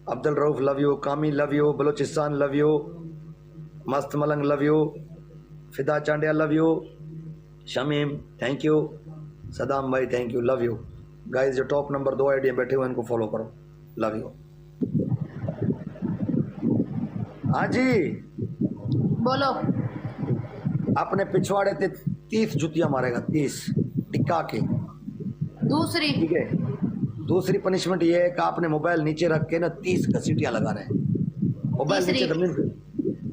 Abdul Rauf love you, Kami love you, Balochistan love you, Mast Malang love you, Fida Chandia love you, Shamim thank you, Saddam भाई thank you, love you guys. जो top number 2 ID बैठे हुए इनको follow करो, love you. हाँ जी बोलो। अपने पिछवाड़े ते 30 जुतियां मारेगा, 30 टिक्का के। दूसरी ठीक है, दूसरी पनिशमेंट ये है कि आपने मोबाइल नीचे रख के ना 30 घसीटियां लगा रहे हैं, मोबाइल नीचे जमीन पे।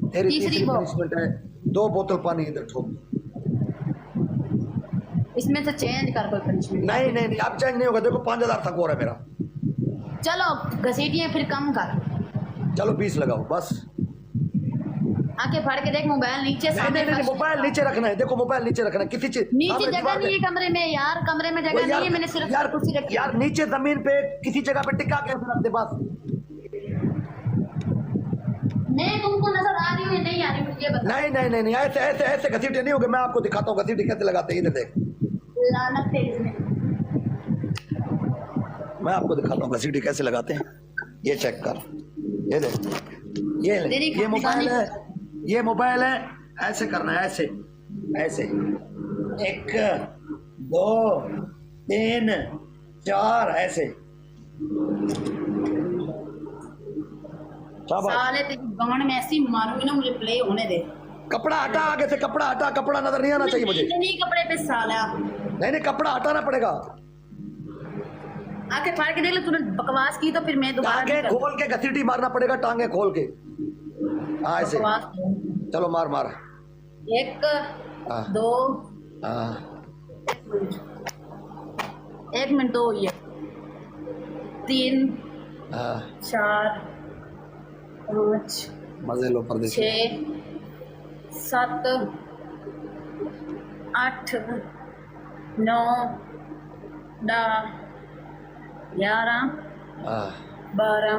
तेरी तीसरी पनिशमेंट है 2 बोतल पानी इधर ठोक। इसमें से चेंज कर कोई पनिशमेंट। नहीं नहीं नहीं, आप चेंज नहीं होगा। देखो 5000 तक हो रहा है मेरा। चलो घसीटियां फिर कम कर। चलो 20 लगाओ बस। आंखें फाड़ के देख, मोबाइल नीचे। नहीं नहीं, मोबाइल नीचे रखना है। देखो मोबाइल नीचे रखना है, किसी चीज नीचे जगह नहीं है कमरे में यार, कमरे में जगह नहीं है। मैंने सिर्फ यार कुर्सी रखी यार, नीचे जमीन पे किसी जगह पे टिका के रख दे बस। मैं तुमको नजर आ रही हूँ नहीं आ रही मुझे बता। नहीं नहीं नहीं नहीं, ऐसे ऐसे ऐसे घसीटे नहीं होगे। मैं आपको दिखाता हूँ घसीटे कैसे लगाते हैं, इधर देख। लानत है इसमें। मैं आपको दिखाता हूँ घसीटे कैसे लगाते हैं, ये चेक कर। ये देख, ये मोबाइल है, ये मोबाइल है। ऐसे करना है, ऐसे ऐसे 1 2 3 4 ऐसे। साले तेरी गांड में ऐसी मारूंगी ना, मुझे प्ले होने दे। कपड़ा हटा आगे से, कपड़ा हटा। कपड़ा नजर नहीं आना चाहिए मुझे। नहीं कपड़े पे साला। नहीं नहीं, कपड़ा हटाना पड़ेगा। आके फाड़ के देख ले। तूने बकवास की तो फिर मैं दोबारा टांगे खोल के घसीटी मारना पड़ेगा, टांगे खोल के। हाँ ऐसे। चलो मार मार। 1 2 1 मिनट 2 हुई है। 3 4 5 मजे लो परदेसी। 6 7 8 9 10 11 12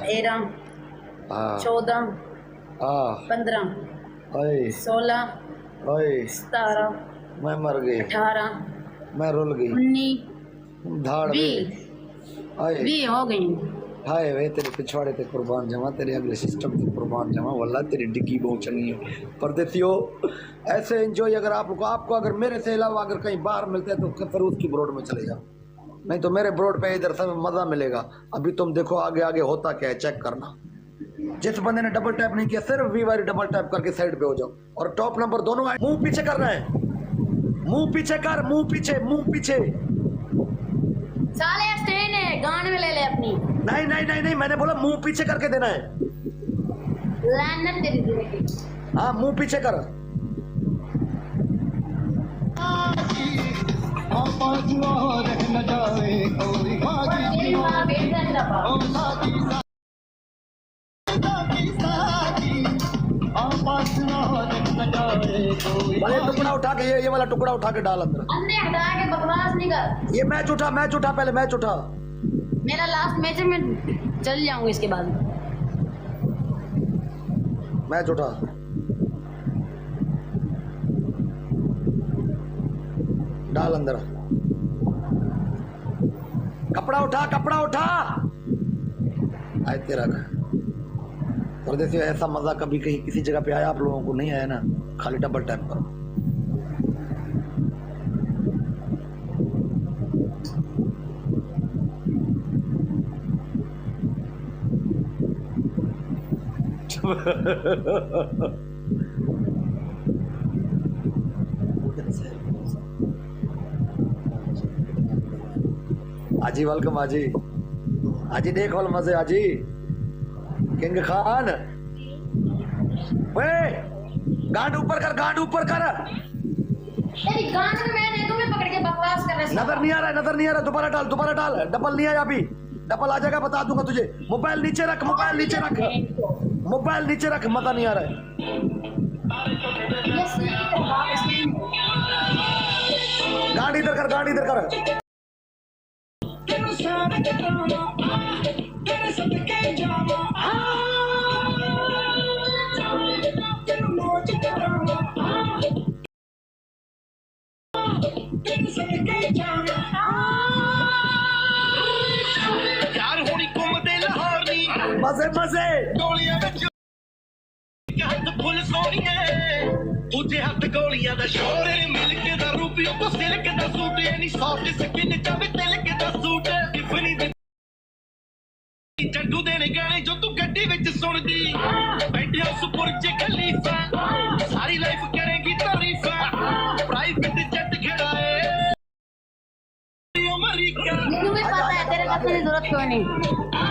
13 14 15 16 17 मैं मर गई, 18 मैं रुल गई, 19 धाड़ 20 हो गई। हाय वे तेरे पिछवाड़े ते कुर्बान जमा, तेरे अगले सिस्टम ते कुर्बान जमा। वल्लाह तेरी डिग्गी बहुत चंगी है। परदेसियों ऐसे एंजॉय अगर आपको अगर मेरे से अलावा अगर कहीं बाहर मिलते हैं तो फिर उसकी ब्रोड में चले जाओ, नहीं तो मेरे ब्रोड पे इधर सब मजा मिलेगा। अभी तुम देखो आगे आगे होता क्या है, चेक करना। जिस बंदे ने डबल टैप नहीं किया, सिर्फ वी वाली डबल टैप करके साइड पे हो जाओ। और टॉप नंबर दोनों मुंह पीछे करना है, मुंह पीछे कर, मुंह पीछे, मुंह पीछे। साले स्टेन है, गान में ले ले अपनी। नहीं नहीं नहीं नहीं, मैंने बोला मुंह पीछे करके देना है। लानत तेरी जिंदगी। हाँ मुंह पीछे कर। टुकड़ा उठा के ये वाला टुकड़ा उठा के डाल अंदर। अन्ने हटा के बकवास नहीं कर। ये मैच उठा, मैच उठा, पहले मैच उठा। मेरा लास्ट मैच है, मैं चल जाऊंगा इसके बाद। मैच उठा, डाल अंदर। कपड़ा उठा, कपड़ा उठा। आए तेरा परदेसी, ऐसा मजा कभी कहीं किसी जगह पे आया आप लोगों को? नहीं आया ना? खाली डबल टैप करो। आजी वेलकम, आजी आजी देख वाल मजे। आजी किंग खान, वे गांड ऊपर कर, गांड ऊपर कर। तेरी गांड में मैंने तुम्हें पकड़ के बकवास कर रहा है। नजर नहीं आ रहा है, नजर नहीं आ रहा। दोबारा डाल, दोबारा डाल। डबल नहीं आया अभी, डबल आ जाएगा, बता दूंगा तुझे। मोबाइल नीचे रख, मोबाइल नीचे रख, मोबाइल नीचे रख। मजा नहीं आ रहा है। गांड इधर कर, गांड इधर कर। यार होनी घूमदे मजे मजे ਗੋਲੀਆਂ ਵਿੱਚ ਇੱਕ ਹੱਥ ਫੁੱਲ ਸੋਹਣੀਏ ਦੂਜੇ ਹੱਥ ਗੋਲੀਆਂ ਦਾ ਸ਼ੋਰ ਨੀ ਮਿਲਕ ਦਾ ਰੂਪੀਓ ਤੋਂ ਸਿਲਕ ਦਾ ਸੂਟ ਨਹੀਂ ਸੌਫਟ ਸਕਿਨ ਚਾਵੇ ਤਿਲਕ ਦਾ ਸੂਟ ਟਿਫਨੀ ਦੇ ਜੱਟੂ ਦੇਣੇ ਗਾਣੇ ਜੋ ਤੂੰ ਗੱਡੀ ਵਿੱਚ ਸੁਣਦੀ ਬੈਠਿਆ ਸੁਪੁਰਜ ਖਲੀਫਾ ਸਾਰੀ ਲਾਈਫ ਕਰੇਗੀ ਤਾਰੀਫਾਂ ਪ੍ਰਾਈਵੇਟ ਜੱਟ ਖੜਾਏ ਅਮਰੀਕਾ ਮੈਨੂੰ ਵੀ ਪਤਾ ਹੈ ਤੇਰੇ ਕੱਥੇ ਦੀ ਜ਼ਰੂਰਤ ਕੋਈ ਨਹੀਂ